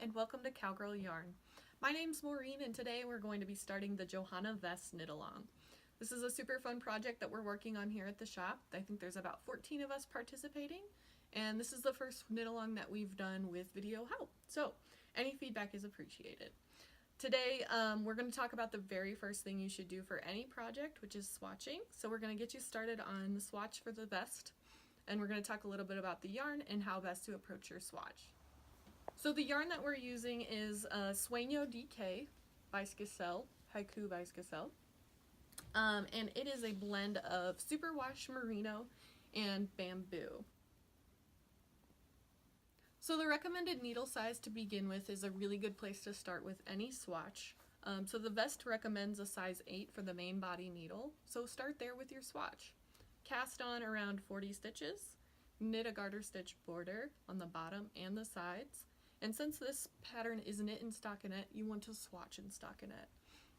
and welcome to Cowgirl Yarn. My name's Maureen and today we're going to be starting the Johanna Vest knit along. This is a super fun project that we're working on here at the shop. I think there's about 14 of us participating, and this is the first knit along that we've done with video help. So any feedback is appreciated. Today we're going to talk about the very first thing you should do for any project, which is swatching. So we're going to get you started on the swatch for the vest, and we're going to talk a little bit about the yarn and how best to approach your swatch. So the yarn that we're using is Swatching DK by Skacel, Haiku by Skacel. And it is a blend of superwash merino and bamboo. So the recommended needle size to begin with is a really good place to start with any swatch. So the vest recommends a size 8 for the main body needle, so start there with your swatch. Cast on around 40 stitches, knit a garter stitch border on the bottom and the sides, and since this pattern is knit in stockinette, you want to swatch in stockinette.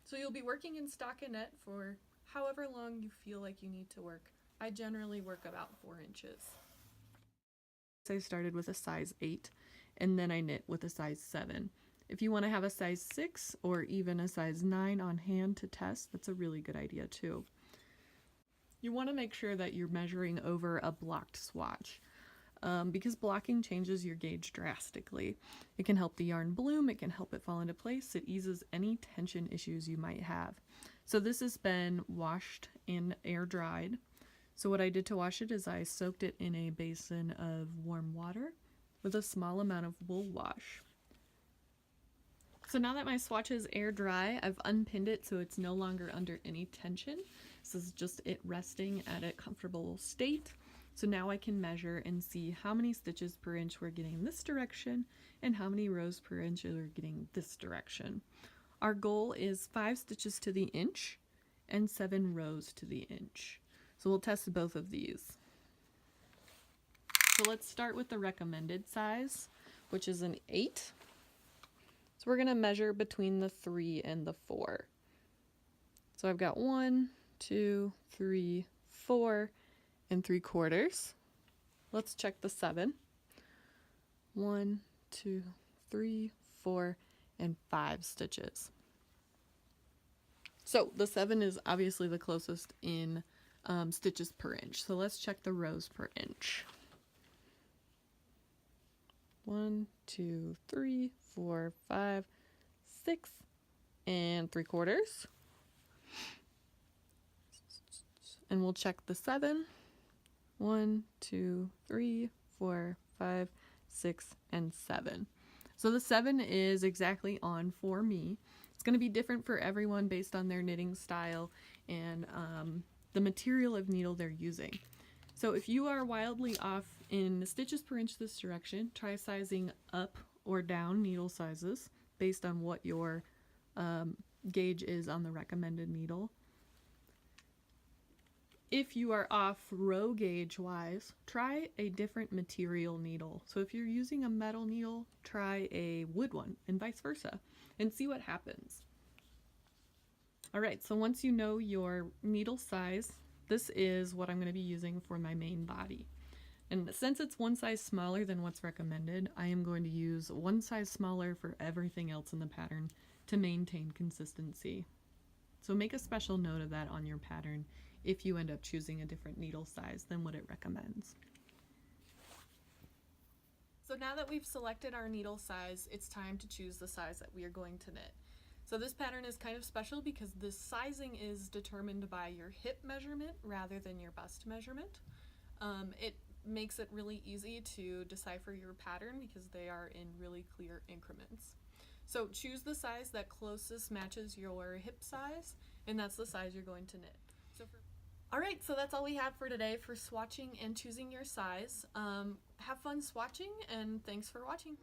So you'll be working in stockinette for however long you feel like you need to work. I generally work about 4 inches. I started with a size 8 and then I knit with a size 7. If you want to have a size 6 or even a size 9 on hand to test, that's a really good idea too. You want to make sure that you're measuring over a blocked swatch. Because blocking changes your gauge drastically. It can help the yarn bloom, it can help it fall into place, it eases any tension issues you might have. So this has been washed and air dried. So what I did to wash it is I soaked it in a basin of warm water with a small amount of wool wash. So now that my swatch is air dry, I've unpinned it so it's no longer under any tension. This is just it resting at a comfortable state. So now I can measure and see how many stitches per inch we're getting in this direction and how many rows per inch we're getting this direction. Our goal is 5 stitches to the inch and 7 rows to the inch. So we'll test both of these. So let's start with the recommended size, which is an 8. So we're going to measure between the 3 and the 4. So I've got 1, 2, 3, 4 and 3/4. Let's check the 7. 1, 2, 3, 4, and 5 stitches. So the 7 is obviously the closest in stitches per inch. So let's check the rows per inch. 1, 2, 3, 4, 5, 6, and 3/4. And we'll check the 7. 1, 2, 3, 4, 5, 6, and 7. So the 7 is exactly on for me. It's going to be different for everyone based on their knitting style and the material of needle they're using. So if you are wildly off in stitches per inch this direction, try sizing up or down needle sizes based on what your gauge is on the recommended needle. If you are off row gauge wise, try a different material needle. So if you're using a metal needle, try a wood one and vice versa and see what happens. Alright, so once you know your needle size, this is what I'm going to be using for my main body. And since it's one size smaller than what's recommended, I am going to use one size smaller for everything else in the pattern to maintain consistency. So make a special note of that on your pattern if you end up choosing a different needle size than what it recommends. So now that we've selected our needle size, it's time to choose the size that we are going to knit. So this pattern is kind of special because the sizing is determined by your hip measurement rather than your bust measurement. It makes it really easy to decipher your pattern because they are in really clear increments. So choose the size that closest matches your hip size, and that's the size you're going to knit. Alright, so that's all we have for today for swatching and choosing your size. Have fun swatching, and thanks for watching.